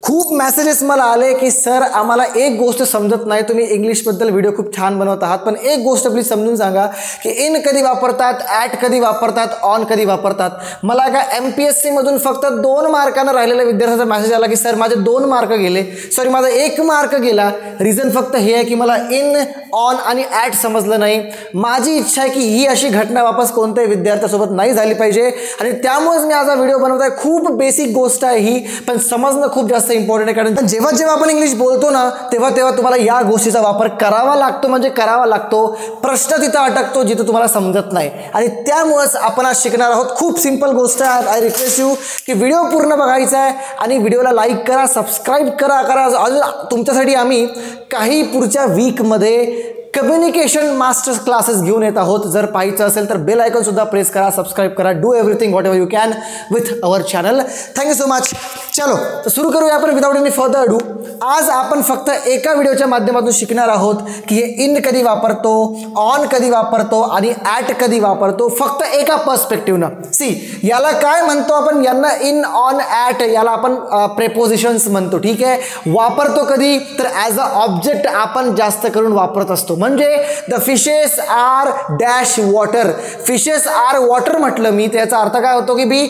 खूप मेसेजेस मला आले की सर आम्हाला एक गोष्ट समजत नाही, तुम्ही इंग्लिशबद्दल व्हिडिओ खूप छान बनवत आहात, पण एक गोष्ट प्लीज समजून सांगा की इन कधी वापरतात, ॲट कधी वापरतात, ऑन कधी वापरतात. मला का MPSC मधून फक्त 2 मार्कानं राहिलेल्या विद्यार्थ्याचा मेसेज आला की सर माझे 2 मार्क गेले, सॉरी माझा 1 मार्क गेला. रिझन फक्त हे आहे की मला इन, ऑन आणि ॲट समजलं नाही. माझी इच्छा आहे की ही अशी घटना वापस कोणत्याही विद्यार्थ्यासोबत नाही झाली पाहिजे आणि त्यामुळेच मी आज हा व्हिडिओ बनवत आहे. खूप बेसिक गोष्ट आहे ही, पण समजणं खूप जास्त इम्पॉर्टंट आहे. कारण जेव्हा जेव्हा आपण इंग्लिश बोलतो ना तेव्हा तेव्हा तुम्हाला या गोष्टीचा वापर करावा लागतो, म्हणजे करावा लागतो. प्रश्न तिथं अटकतो जिथं तुम्हाला समजत नाही आणि त्यामुळेच आपण आज शिकणार आहोत. खूप सिंपल गोष्ट आहे. आय रिक्वेस्ट यू की व्हिडिओ पूर्ण बघायचा आहे आणि व्हिडिओला लाईक करा, सबस्क्राईब करा. अजून तुमच्यासाठी आम्ही काही पुढच्या वीकमध्ये कम्युनिकेशन मास्टर्स क्लासेस घेऊन येत आहोत. जर पाहायचं असेल तर बेल आयकॉन सुद्धा प्रेस करा, सबस्क्राईब करा. Do everything what ever you can with our channel. Thank you so much. चलो तर सुरू करूया आपण विदाउट एनी फर्दर अडू. आज आपण फक्त एका व्हिडिओच्या माध्यमातून शिकणार आहोत की हे इन कधी वापरतो, ऑन कधी वापरतो आणि ॲट कधी वापरतो, फक्त एका पर्स्पेक्टिव्हनं. सी याला काय म्हणतो आपण, यांना इन, ऑन, ॲट याला आपण प्रेपोजिशन्स म्हणतो. ठीक आहे. वापरतो कधी तर ॲज अ ऑब्जेक्ट आपण जास्त करून वापरत असतो. म्हणजे the fishes are dash water. Fishes are water म्हटलं मी, त्याचा अर्थ काय होतो की बी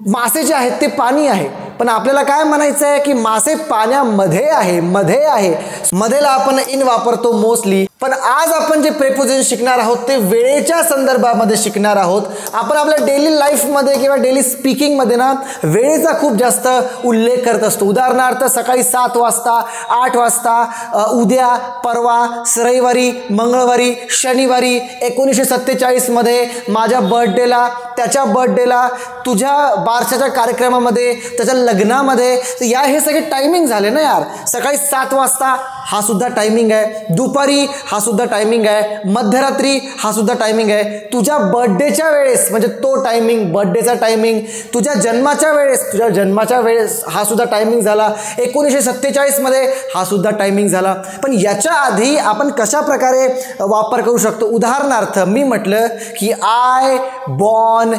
मासे जे आहेत ते पाणी आहे, पण आपल्याला काय म्हणायचं आहे की मासे पाण्यामध्ये आहे, मध्ये आहे. मध्येला आपण इन वापरतो मोस्टली, पण आज आपण जे प्रेपोजिशन शिकणार आहोत ते वेळेच्या संदर्भामध्ये शिकणार आहोत. आपण आपल्या डेली लाईफमध्ये किंवा डेली स्पीकिंगमध्ये ना वेळेचा खूप जास्त उल्लेख करत असतो. उदाहरणार्थ सकाळी 7 वाजता, 8 वाजता, उद्या, परवा, रविवारी, मंगळवारी, शनिवारी, 1947 मध्ये माझ्या बर्थडेला, त्याच्या बर्थडेला, तुझ्या बारशाच्या कार्यक्रमामध्ये, त्याच्या लग्नामध्ये. या हे सगळे टायमिंग झाले ना यार. सकाळी 7 वाजता हा सुद्धा टायमिंग आहे, दुपारी हा सुद्धा टायमिंग आहे, मध्यरात्री हा सुद्धा टायमिंग आहे. तुझ्या बर्थडेच्या वेळेस म्हणजे तो टायमिंग, बर्थडेचा टायमिंग. तुझ्या जन्माच्या वेळेस, तुझ्या जन्माच्या वेळेस हा सुद्धा टायमिंग झाला. 1947 मध्ये हा सुद्धा टायमिंग झाला. पण याच्या आधी आपण कशा प्रकारे वापर करू शकतो. उदाहरणार्थ मी म्हटलं की आय बॉर्न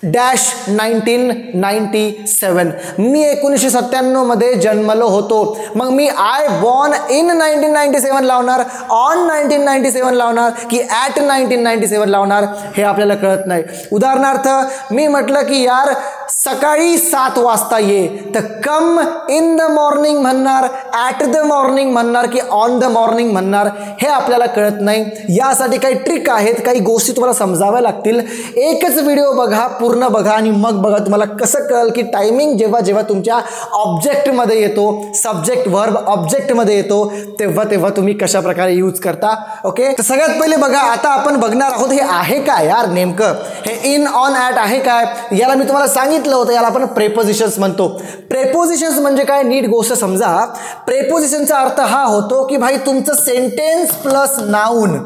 डॅश 1997. मी 1997 मध्ये जन्मलो होतो. मग मी आय बॉर्न इन 1997 लावणार, ऑन 1997 लावणार की ॲट 1997 लावणार, हे आपल्याला कळत नाही. उदाहरणार्थ मी म्हटलं की यार सकाळी 7 वाजता ये, तर कम इन द मॉर्निंग म्हणणार, ॲट द मॉर्निंग म्हणणार की ऑन द मॉर्निंग म्हणणार, हे आपल्याला कळत नाही. यासाठी काही ट्रिक आहेत, काही गोष्टी तुम्हाला समजाव्या लागतील. एकच व्हिडिओ बघा, पूर्ण बघा आणि मग बघा तुम्हाला कसं कळेल की टायमिंग जेव्हा जेव्हा तुमच्या ऑब्जेक्टमध्ये येतो, सब्जेक्ट वर्ब ऑब्जेक्टमध्ये येतो, तेव्हा तेव्हा तुम्ही कशा प्रकारे यूज करता. ओके. तर सगळ्यात पहिले बघा, आता आपण बघणार आहोत हे आहे काय यार नेमकं, हे इन, ऑन, ॲट आहे काय. याला मी तुम्हाला सांगितलं होतं, याला आपण प्रेपोजिशन्स म्हणतो. प्रेपोजिशन्स म्हणजे काय, नीट गोष्ट समजा. प्रेपोजिशनचा अर्थ हा होतो की भाई तुमचं सेंटेन्स प्लस नाऊन,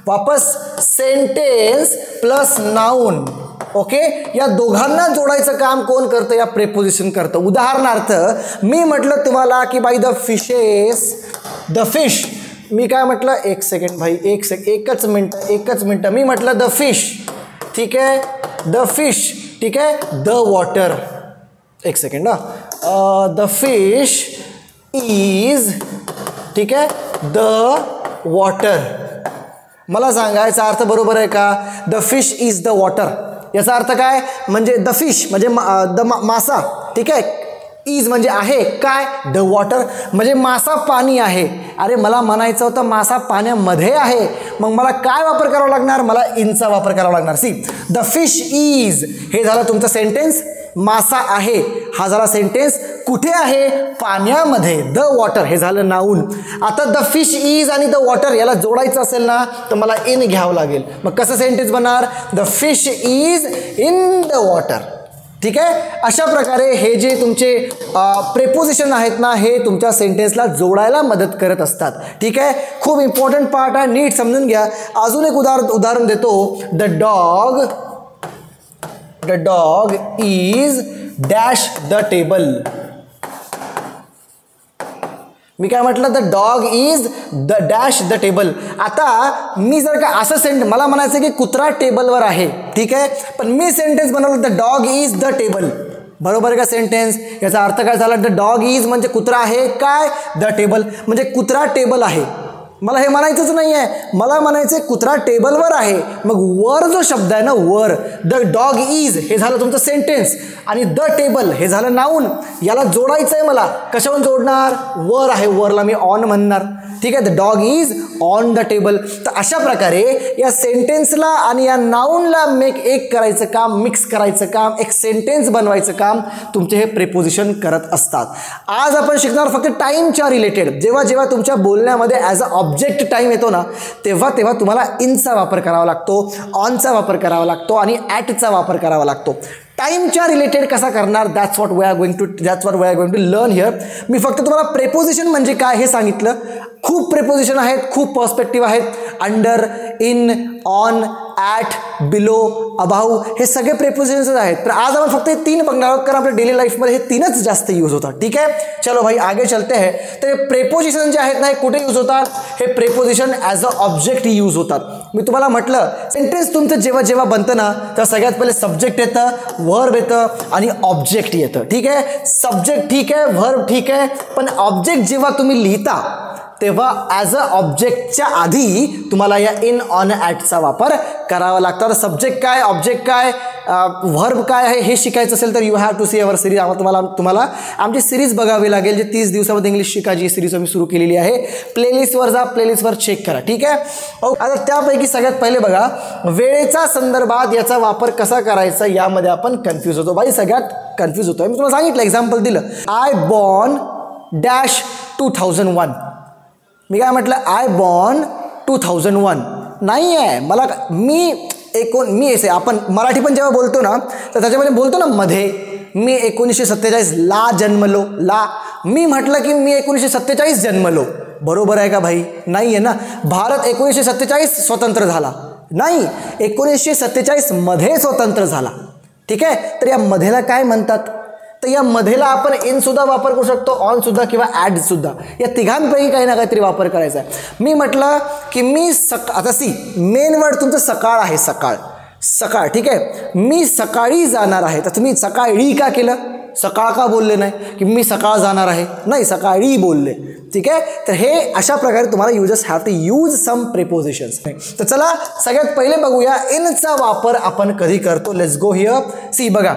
वापस सेंटेन्स प्लस नाऊन. ओके. या दोघांना जोडायचं काम कोण करतं, या प्रेपोजिशन करतं. उदाहरणार्थ मी म्हटलं तुम्हाला की बाई द फिशेस, द फिश. मी काय म्हटलं, एक सेकंड भाई, एकच मिनटं. मी म्हटलं द फिश, ठीक आहे, द फिश, ठीक आहे, द वॉटर. एक सेकंड. द फिश इज, ठीक आहे, द वॉटर. मला सांगायचा अर्थ बरोबर आहे का. The fish is the water याचा अर्थ काय, म्हणजे द फिश म्हणजे मासा, ठीक आहे. इज म्हणजे आहे काय, द वॉटर म्हणजे मासा पाणी आहे. अरे मला म्हणायचं होतं मासा पाण्यामध्ये आहे, मग मला काय वापर करावा लागणार, मला इनचा वापर करावा लागणार. सी द फिश इज, हे झालं तुमचं सेंटेन्स. मासा आहे हा झाला सेंटेन्स. कुठे आहे, पाण्यामध्ये. द वॉटर हे झालं नाऊन. आता द फिश इज आणि द वॉटर याला जोडायचं असेल ना तर मला इन घ्यावं लागेल. मग कसं सेंटेन्स बनणार, the fish is in the water. ठीक आहे. अशा प्रकारे हे जे तुमचे प्रेपोजिशन आहेत ना, हे तुमच्या सेंटेन्सला जोडायला मदत करत असतात. ठीक आहे. खूप इम्पॉर्टंट पार्ट आहे, नीट समजून घ्या. अजून एक उदाहरण देतो. The dog is dash the table. मी काय म्हटलं, the dog is the dash the table. आता मी जर का असं मला म्हणायचं की कुत्रा टेबलवर आहे, ठीक आहे, पण मी सेंटेन्स बनवलं the dog is the table. बरोबर आहे का सेंटेन्स? याचा अर्थ काय झाला? द डॉग इज म्हणजे कुत्रा आहे काय? द टेबल म्हणजे कुत्रा टेबल आहे. मला हे म्हणायचंच नाही आहे, मला म्हणायचं आहे कुत्रा टेबलवर आहे. मग वर जो शब्द आहे ना, वर, द डॉग इज हे झालं तुमचं सेंटेन्स आणि द टेबल हे झालं नाऊन. याला जोडायचं आहे मला. कशावरून जोडणार? वर आहे, वरला मी ऑन म्हणणार. ठीक आहे, the dog is on the table. तर अशा प्रकारे या सेंटेन्सला आणि या नाऊनला एक करायचं काम, मिक्स करायचं काम, एक सेंटेन्स बनवायचं काम तुमचे हे प्रेपोजिशन करत असतात. आज आपण शिकणार फक्त टाईमच्या रिलेटेड. जेव्हा जेव्हा तुमच्या बोलण्यामध्ये ॲज अ ऑब्जेक्ट टाईम येतो ना, तेव्हा तेव्हा तुम्हाला इनचा वापर करावा लागतो, ऑनचा वापर करावा लागतो आणि ॲटचा वापर करावा लागतो. टाईमच्या रिलेटेड कसा करणार? That's what we are going to learn here. मी फक्त तुम्हाला प्रेपोजिशन म्हणजे काय हे सांगितलं. खूप प्रेपोजिशन आहेत, खूप पर्स्पेक्टिव्ह आहेत. Under, in, on, at, below, above हे सगळे प्रेपोजिशन्स आहेत. तर आज आपण फक्त हे 3 बघणार आहोत, कारण आपल्या डेली लाईफमध्ये हे 3च जास्त यूज होतात. ठीक आहे, चलो भाई आगे चलते हैं. तर हे प्रेपोजिशन जे आहेत ना, हे कुठे यूज होतात? हे preposition as a object use होतात. मी तुम्हाला म्हटलं सेंटेन्स तुमचं जेव्हा जेव्हा बनतं ना, तर सगळ्यात पहिले सब्जेक्ट येतं, वर्ब येतं आणि ऑब्जेक्ट येतं. ठीक आहे, सब्जेक्ट ठीक आहे, वर्ब ठीक आहे, पण ऑब्जेक्ट जेव्हा तुम्ही लिहिता तेव्हा ॲज अ ऑब्जेक्टच्या आधी तुम्हाला या इन, ऑन, ॲटचा वापर करावा लागतो. तर सब्जेक्ट काय, ऑब्जेक्ट काय, व्हर्ब काय आहे हे शिकायचं असेल तर you have to see our series. तुम्हाला आमची सिरीज बघावी लागेल, जे 30 दिवसामध्ये इंग्लिश शिकायची सिरीज आम्ही सुरू केलेली आहे. प्लेलिस्टवर जा, प्लेलिस्टवर चेक करा. ठीक आहे, आता त्यापैकी सगळ्यात पहिले बघा, वेळेचा संदर्भात याचा वापर कसा करायचा यामध्ये आपण कन्फ्यूज होतो. बाई सगळ्यात कन्फ्यूज होतो. मी तुम्हाला सांगितलं, एक्झाम्पल दिलं, आय बॉर्न डॅश 2001. मी काय म्हटलं? आय बॉर्न 2001 नाही आहे. मला मी असे आपण मराठी पण जेव्हा बोलतो ना, तर त्याच्यामध्ये बोलतो ना मध्ये, मी 1947 ला जन्मलो. ला मी म्हटलं की मी 1947 जन्मलो. बरोबर आहे का भाई? नाही आहे ना. भारत 1947 स्वतंत्र झाला नाही, 1947 मध्ये स्वतंत्र झाला. ठीक आहे, तर या मध्येला काय म्हणतात? तर या मध्येला आपण इन सुद्धा वापर करू शकतो, ऑन सुद्धा किंवा ॲड सुद्धा. या तिघांपैकी काही ना काहीतरी वापर करायचा आहे. मी म्हटलं की मी आता मेन वर्ड तुमचं सकाळ आहे, सकाळ. सकाळ ठीक आहे, मी सकाळी जाणार आहे. तर तुम्ही सकाळी का केलं? सकाळ का बोलले नाही? की मी सकाळ जाणार आहे, नाही, सकाळी बोलले. ठीक आहे, तर हे अशा प्रकारे तुम्हाला you just have to use some prepositions. तर चला सगळ्यात पहिले बघूया इनचा वापर आपण कधी करतो. Let's go here. सी बघा,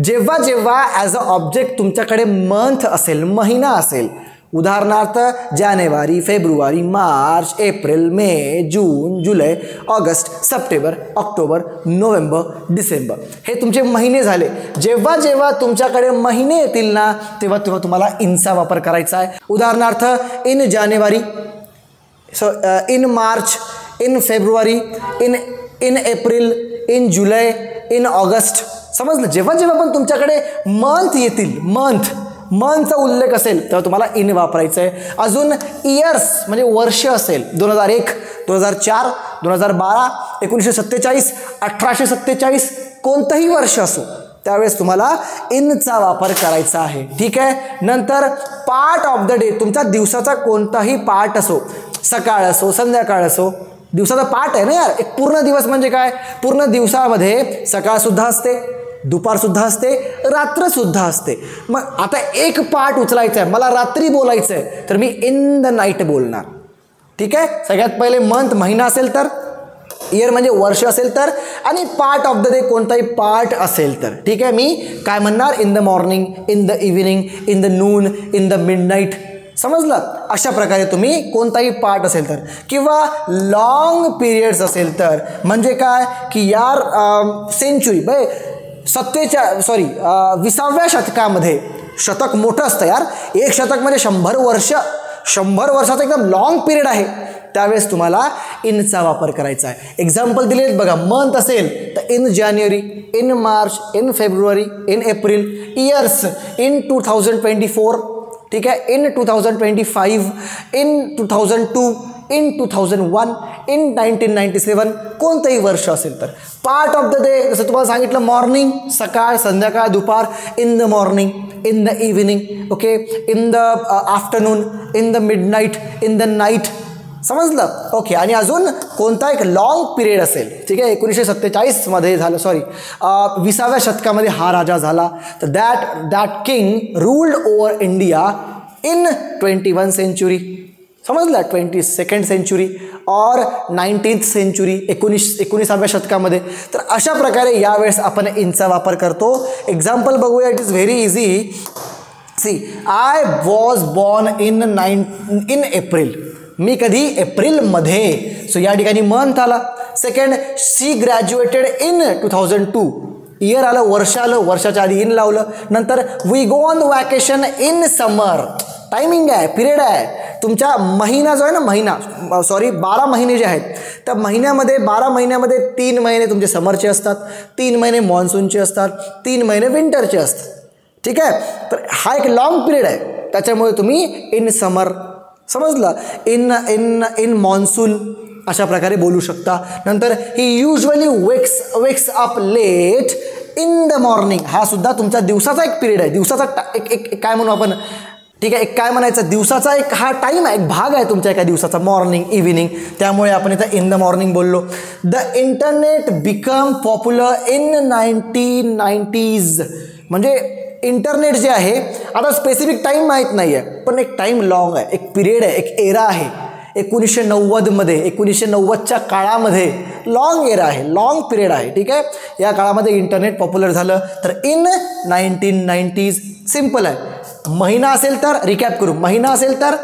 जेव्हा जेव्हा ॲज अ ऑब्जेक्ट तुमच्याकडे मंथ असेल, महिना असेल, उदाहरणार्थ जानेवारी, फेब्रुवारी, मार्च, एप्रिल, मे, जून, जुलै, ऑगस्ट, सप्टेंबर, ऑक्टोबर, नोव्हेंबर, डिसेंबर हे तुमचे महिने झाले. जेव्हा जेव्हा तुमच्याकडे महिने येतील ना, तेव्हा तेव्हा तुम्हाला इनचा वापर करायचा आहे. उदाहरणार्थ in January, in March, in February, in April, in July, in August. समजलं? जेव्हा जेव्हा पण तुमच्याकडे मंथ येतील, मंथचा उल्लेख असेल तेव्हा तुम्हाला इन वापरायचं आहे. अजून इयर्स म्हणजे वर्ष असेल, 2001, 2004, 2012, 1947, 1847 कोणतंही वर्ष असो, त्यावेळेस तुम्हाला इनचा वापर करायचा आहे. ठीक आहे, नंतर पार्ट ऑफ द डे, तुमचा दिवसाचा कोणताही पार्ट असो, सकाळ असो, संध्याकाळ असो, दिवसाचा पार्ट आहे ना यार. एक पूर्ण दिवस म्हणजे काय? पूर्ण दिवसामध्ये सकाळसुद्धा असते, दुपारसुद्धा असते, रात्रसुद्धा असते. मग आता एक पार्ट उचलायचा आहे, मला रात्री बोलायचं आहे, तर मी इन द नाईट बोलणार. ठीक आहे, सगळ्यात पहिले मंथ महिना असेल तर, इयर म्हणजे वर्ष असेल तर, आणि पार्ट ऑफ द डे कोणताही पार्ट असेल तर. ठीक आहे, मी काय म्हणणार? In the morning, in the evening, in the Noon, in the midnight. समजलं? अशा प्रकारे तुम्ही कोणताही पार्ट असेल तर, किंवा लॉंग पिरियड्स असेल तर, म्हणजे काय की यार सेंचुरी 20व्या शतकामध्ये, शतक मोठं असतं यार, एक शतक म्हणजे 100 वर्ष, 100 वर्षाचा एकदम लॉंग पिरियड आहे, त्यावेळेस तुम्हाला इनचा वापर करायचा आहे. एक्झाम्पल दिले बघा, मंथ असेल तर in January, in March, in February, in April. Years in 2024. ठीक आहे, इन 2025, इन 2002, इन 2001, इन 1997 कोणतंही वर्ष असेल तर. पार्ट ऑफ द डे जसं तुम्हाला सांगितलं, मॉर्निंग सकाळ, संध्याकाळ, दुपार, in the morning, in the evening, okay, in the afternoon, in the midnight, in the night. समजलं? ओके. आणि अजून कोणता एक लॉंग पिरियड असेल, ठीक आहे, 1947मध्ये झालं, सॉरी 20व्या शतकामध्ये हा राजा झाला, तर that king ruled over India in 21 century. समजलं? 22nd सेंचुरी और 19th सेंचुरी, 19व्या शतकामध्ये. तर अशा प्रकारे यावेळेस आपण इनचा वापर करतो. एक्झाम्पल बघूया. It is very easy. See, I was born in April. मी कधी? एप्रिलमध्ये. सो या ठिकाणी मंथ आला. Second, she graduated in 2002. Year आलं, वर्ष आलं, वर्षाच्या आधी इन लावलं. नंतर we go on vacation in summer. Timing आहे, पिरियड आहे. तुमच्या महिना जो आहे ना, महिना, सॉरी 12 महिने जे आहेत, त्या महिन्यामध्ये 12 महिन्यामध्ये 3 महिने तुमचे समरचे असतात, 3 महिने मॉन्सूनचे असतात, 3 महिने विंटरचे असतात. ठीक आहे. तर हा एक लॉंग पिरियड आहे, त्याच्यामुळे तुम्ही इन समर, समजलं, इन मॉन्सून अशा प्रकारे बोलू शकता. नंतर he usually wakes up late in the morning. हा सुद्धा तुमचा दिवसाचा एक पिरियड आहे, दिवसाचा एक काय म्हणू आपण, ठीक आहे, एक काय म्हणायचं, दिवसाचा एक हा टाईम आहे, एक भाग आहे तुमच्या एका दिवसाचा, मॉर्निंग इव्हिनिंग. त्यामुळे आपण इथं इन द मॉर्निंग बोललो. The internet become popular in 1990s. म्हणजे इंटरनेट जे आहे, आता स्पेसिफिक टाईम माहीत नाही आहे, पण एक टाईम लॉंग आहे, एक पिरियड आहे, एक एरा आहे. 1990मध्ये, 1990च्या काळामध्ये लॉंग एरा आहे, लॉंग पिरियड आहे. ठीक आहे. या काळामध्ये इंटरनेट पॉप्युलर झालं. तर इन 1990s सिम्पल आहे. महिना असेल तर, रिकॅप करू, महिना असेल तर,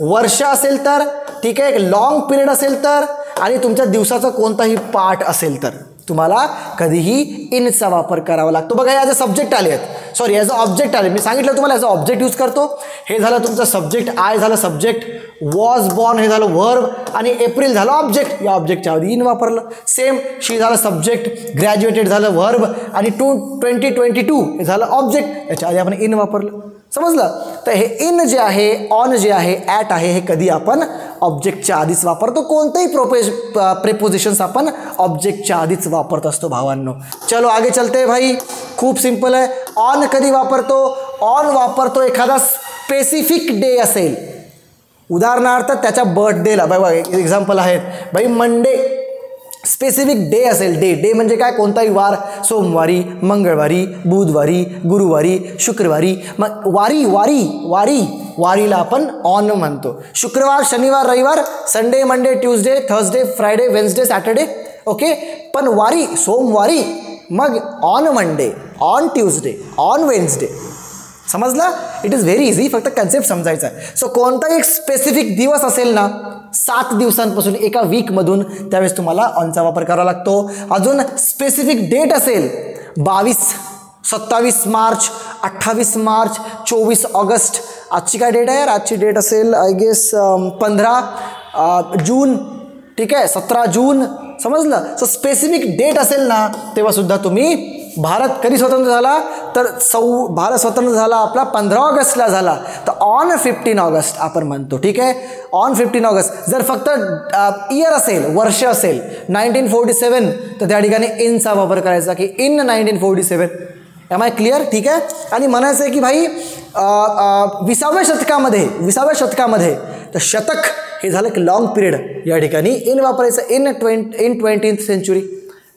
वर्ष असेल तर, ठीक आहे, एक लॉंग पिरियड असेल तर, आणि तुमच्या दिवसाचा कोणताही पार्ट असेल तर तुम्हाला कधीही इनचा वापर करावा लागतो. बघा, ॲज अ सब्जेक्ट आले आहेत, सॉरी ॲज अ ऑब्जेक्ट आले. मी सांगितलं तुम्हाला ॲज अ ऑब्जेक्ट यूज करतो. हे झालं तुमचं सब्जेक्ट, आय झालं सब्जेक्ट, वॉज बॉर्न हे झालं व्हर्ब, आणि एप्रिल झालं ऑब्जेक्ट. या ऑब्जेक्टच्या आधी इन वापरलं. सेम, शी झालं सब्जेक्ट, ग्रॅज्युएटेड झालं व्हर्ब, आणि 2022 हे झालं ऑब्जेक्ट. याच्या आधी आपण इन वापरलं. समजलं? तर हे इन जे आहे, ऑन जे आहे, ॲट आहे, हे कधी आपण ऑब्जेक्टच्या आधीच वापरतो. कोणतेही प्रेपोजिशन्स आपण ऑब्जेक्टच्या आधीच वापरत असतो भावांनो. चलो आगे चलते भाई. खूप सिंपल आहे. ऑन कधी वापरतो? ऑन वापरतो एखादा स्पेसिफिक डे असेल, उदाहरणार्थ त्याच्या बर्थडेला. बघा एक्झाम्पल आहेत भाई, मंडे स्पेसिफिक डे असेल. डे म्हणजे काय? कोणताही वार, सोमवारी, मंगळवारी, बुधवारी, गुरुवारी, शुक्रवारी. मग वारीला आपण ऑन म्हणतो. शुक्रवार, शनिवार, रविवार, Sunday, Monday, Tuesday, Thursday, Friday, Wednesday, Saturday. Okay. पण वारी, सोमवारी, मग on Monday, on Tuesday, on Wednesday. समजला? इट इज व्हेरी इझी, फक्त कन्सेप्ट समजायचा आहे. सो कोणताही एक स्पेसिफिक दिवस असेल ना, 7 दिवसांपासून, एका वीकमधून, त्यावेळेस तुम्हाला ऑनचा वापर करावा लागतो. अजून स्पेसिफिक डेट असेल, 22, 27 मार्च, 28 मार्च, 24 ऑगस्ट. आजची काय डेट आहे यार? आजची डेट असेल आय गेस 15 जून. ठीक आहे, 17 जून. समजलं? सो स्पेसिफिक डेट असेल ना, तेव्हा सुद्धा तुम्ही, भारत कधी स्वतंत्र झाला तर भारत स्वतंत्र झाला आपला 15 ऑगस्टला झाला, तर ऑन 15 ऑगस्ट आपण म्हणतो. ठीक आहे, ऑन 15 ऑगस्ट. जर फक्त इयर असेल, वर्ष असेल, 1947, तर त्या ठिकाणी इनचा वापर करायचा की इन 1947. M I clear? ठीक आहे. आणि म्हणायचं आहे की भाई 20व्या शतकामध्ये तर शतक हे झालं की लॉंग पिरियड, या ठिकाणी इन वापरायचं, इन 20th सेंचुरी.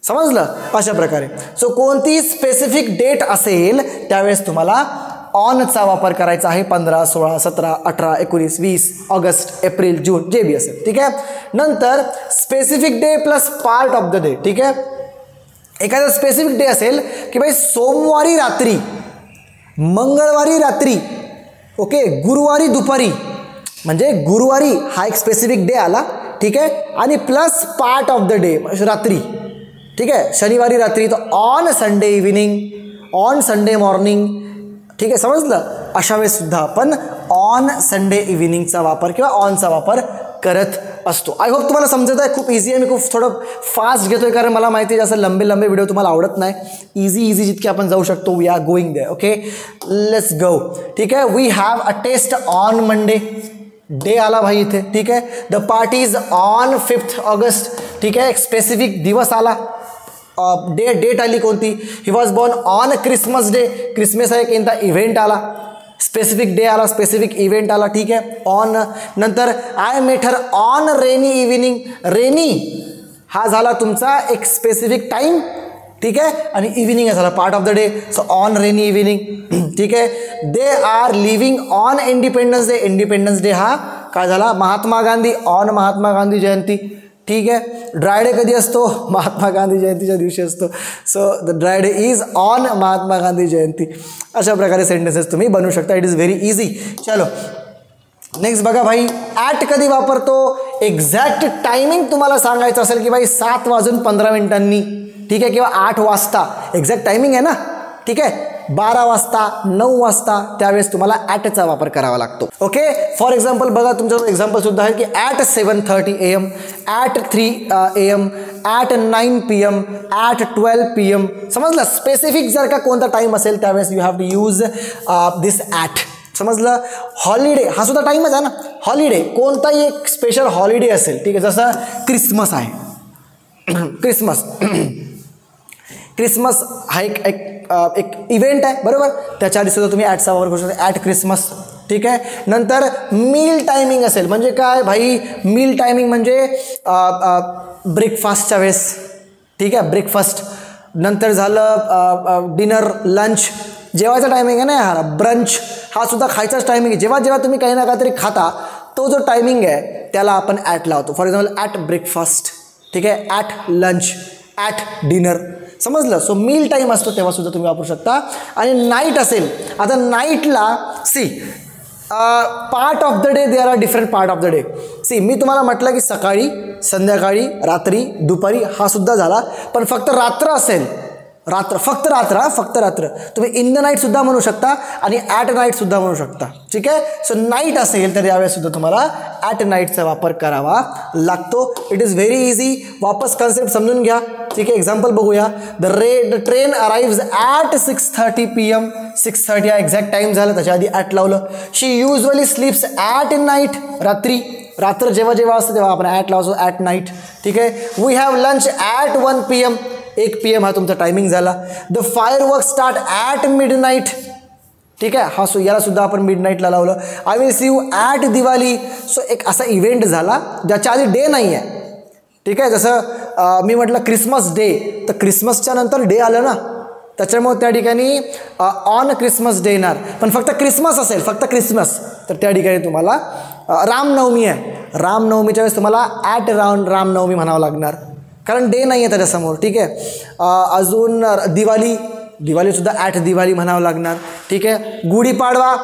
समजलं? अशा प्रकारे. सो कोणतीही स्पेसिफिक डेट असेल त्यावेळेस तुम्हाला ऑनचा वापर करायचा आहे. 15, 16, 17, 18, 19, 20 ऑगस्ट, एप्रिल, जून, जे बी असेल. ठीक आहे. नंतर specific debt plus part of the day. ठीक आहे. एखादा स्पेसिफिक डे असेल की भाई सोमवारी रात्री, मंगळवारी रात्री, ओके, गुरुवारी दुपारी, म्हणजे गुरुवारी हा एक स्पेसिफिक डे आला. ठीक आहे. आणि plus part of the day, रात्री. ठीक आहे. शनिवारी रात्री, तर on Sunday evening, on Sunday morning. ठीक आहे. समजलं? अशा वेळेस सुद्धा आपण ऑन संडे इव्हिनिंगचा वापर किंवा ऑनचा वापर करत असतो. आय होप तुम्हाला समजत आहे. खूप इझी आहे. मी खूप थोडं फास्ट घेतोय कारण मला माहिती आहे जास्त लंबे व्हिडिओ तुम्हाला आवडत नाही. इझी जितके आपण जाऊ शकतो, we are going there. Okay, let's go. ठीक आहे. We have a test on Monday. Day आला भाई इथे. ठीक आहे. The party is on 5th August. ठीक आहे. एक स्पेसिफिक दिवस आला, डेट आली कोणती? He was born on Christmas day. Christmas हा एक इव्हेंट आला. स्पेसिफिक डे आला, स्पेसिफिक इव्हेंट आला, ठीक आहे. ऑन नंतर I met her on rainy evening. Rainy हा झाला तुमचा एक स्पेसिफिक टाइम, ठीक आहे, आणि इव्हिनिंग झाला part of the day. So on rainy evening, ठीक आहे. They are living on independence day. Independence day हा काय झाला, महात्मा गांधी, ऑन महात्मा गांधी जयंती, ठीक आहे. ड्राय डे कधी असतो, महात्मा गांधी जयंतीच्या दिवशी असतो. So the dry day is on Mahatma Gandhi Jayanti. अशा प्रकारे सेंटेन्सेस तुम्ही बनवू शकता. It is very easy. चलो नेक्स्ट बघा भाई, ॲट कधी वापरतो. एक्झॅक्ट टायमिंग तुम्हाला सांगायचं असेल की भाई 7:15 ठीक आहे, किंवा 8 वाजता, एक्झॅक्ट टायमिंग आहे ना, ठीक आहे. 12 वाजता, 9 वाजता, त्यावेळेस तुम्हाला ॲटचा वापर करावा लागतो. ओके. फॉर एक्झाम्पल बघा, तुमच्याकडे एक्झाम्पल सुद्धा आहे की at 7:30 AM, at 3 AM, at 9 PM, at 12 PM. समजलं. स्पेसिफिक जर का कोणता टाईम असेल त्यावेळेस you have to use this at. समजलं. हॉलिडे हा सुद्धा टाईमच आहे ना. हॉलिडे कोणताही एक स्पेशल हॉलिडे असेल, ठीक आहे, जसं क्रिसमस आहे. क्रिसमस हा एक इव्हेंट आहे, बरोबर. त्याच्या आधी सुद्धा तुम्ही ॲटचा वापर करू शकता, ॲट क्रिसमस, ठीक आहे. नंतर मील टायमिंग असेल, म्हणजे काय भाई, मील टायमिंग म्हणजे ब्रेकफास्टच्या वेळेस, ठीक आहे, ब्रेकफास्ट. नंतर झालं डिनर, लंच, जेवायचा टायमिंग आहे ना यार. ब्रंच हा सुद्धा खायचाच टायमिंग आहे. जेव्हा जेव्हा तुम्ही काही ना काहीतरी खाता, तो जो टायमिंग आहे त्याला आपण ॲट लावतो. फॉर एक्झाम्पल ॲट ब्रेकफास्ट, ठीक आहे, ॲट लंच, ॲट डिनर. समजलं. सो मील टाईम असतो तेव्हा सुद्धा तुम्ही वापरू शकता. आणि नाईट असेल, आता नाईटला part of the day, there are different part of the day. मी तुम्हाला म्हटलं की सकाळी, संध्याकाळी, रात्री, दुपारी हा सुद्धा झाला. पण फक्त रात्र असेल, रात्र, फक्त रात्र तुम्ही इन द नाईट सुद्धा म्हणू शकता आणि ॲट नाईट सुद्धा म्हणू शकता, ठीक आहे. सो नाईट असेल तर यावेळेस सुद्धा तुम्हाला ॲट नाईटचा वापर करावा लागतो. It is very easy. वापस कन्सेप्ट समजून घ्या, ठीक आहे. एक्झाम्पल बघूया. The train arrives at 6:30 PM. 6:30 हा एक्झॅक्ट टाईम झाला, त्याच्या आधी ॲट लावलं. शी युजली स्लीप्स ॲट नाईट. रात्र जेव्हा जेव्हा असतं तेव्हा आपण ॲट लावतो, ॲट नाईट, ठीक आहे. We have lunch at 1 PM. 1 PM हा तुमचा टायमिंग झाला. The firework start at midnight, ठीक आहे. हा याला सुद्धा आपण मिडनाईटला लावलं. I will see you at Diwali. So एक असा इव्हेंट झाला ज्याच्या आधी डे नाही आहे, ठीक आहे. जसं मी म्हटलं क्रिसमस डे, तर क्रिसमसच्या नंतर डे आलं ना, त्याच्यामुळे त्या ठिकाणी ऑन क्रिसमस डे येणार. पण फक्त क्रिसमस असेल, फक्त क्रिसमस, तर त्या ठिकाणी तुम्हाला रामनवमी आहे. रामनवमीच्या वेळेस तुम्हाला ॲट रामनवमी म्हणावं लागणार, कारण डे नाही आहे त्याच्यासमोर, ठीक आहे. अजून दिवाळीसुद्धा ॲट दिवाळी म्हणावं लागणार, ठीक आहे. Gudi Padwa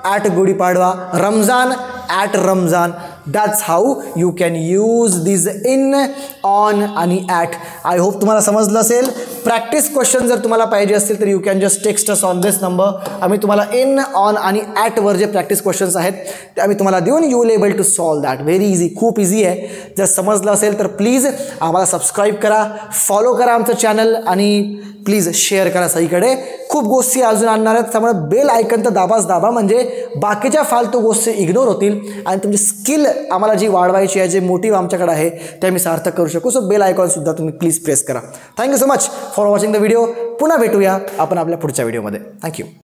at Gudi Padwa. Ramzan at Ramzan. That's how you can use this in, on आणि ॲट. आय होप तुम्हाला समजलं असेल. प्रॅक्टिस क्वेश्चन जर तुम्हाला पाहिजे असतील तर you can just text us on this number. आम्ही तुम्हाला इन, ऑन आणि ॲटवर जे प्रॅक्टिस क्वेश्चन्स आहेत ते आम्ही तुम्हाला देऊन you will able to solve that. Very easy, खूप इझी आहे. जर समजलं असेल तर प्लीज आम्हाला सबस्क्राईब करा, फॉलो करा आमचं चॅनल आणि प्लीज शेअर करा सगळीकडे. खूप गोष्टी अजून आणणार आहेत, त्यामुळे बेल आयकन तर दाबा, म्हणजे बाकीच्या फालतू गोष्टी इग्नोर होतील आणि तुमची स्किल आम्हाला जी वाढवायची आहे, जे मोटिव्ह आमच्याकडे आहे ते आम्ही सार्थक करू शकू. सो बेल आयकॉनसुद्धा तुम्ही प्लीज प्रेस करा. Thank you so much for watching the video. पुन्हा भेटूया आपण आपल्या पुढच्या व्हिडिओमध्ये. थँक्यू.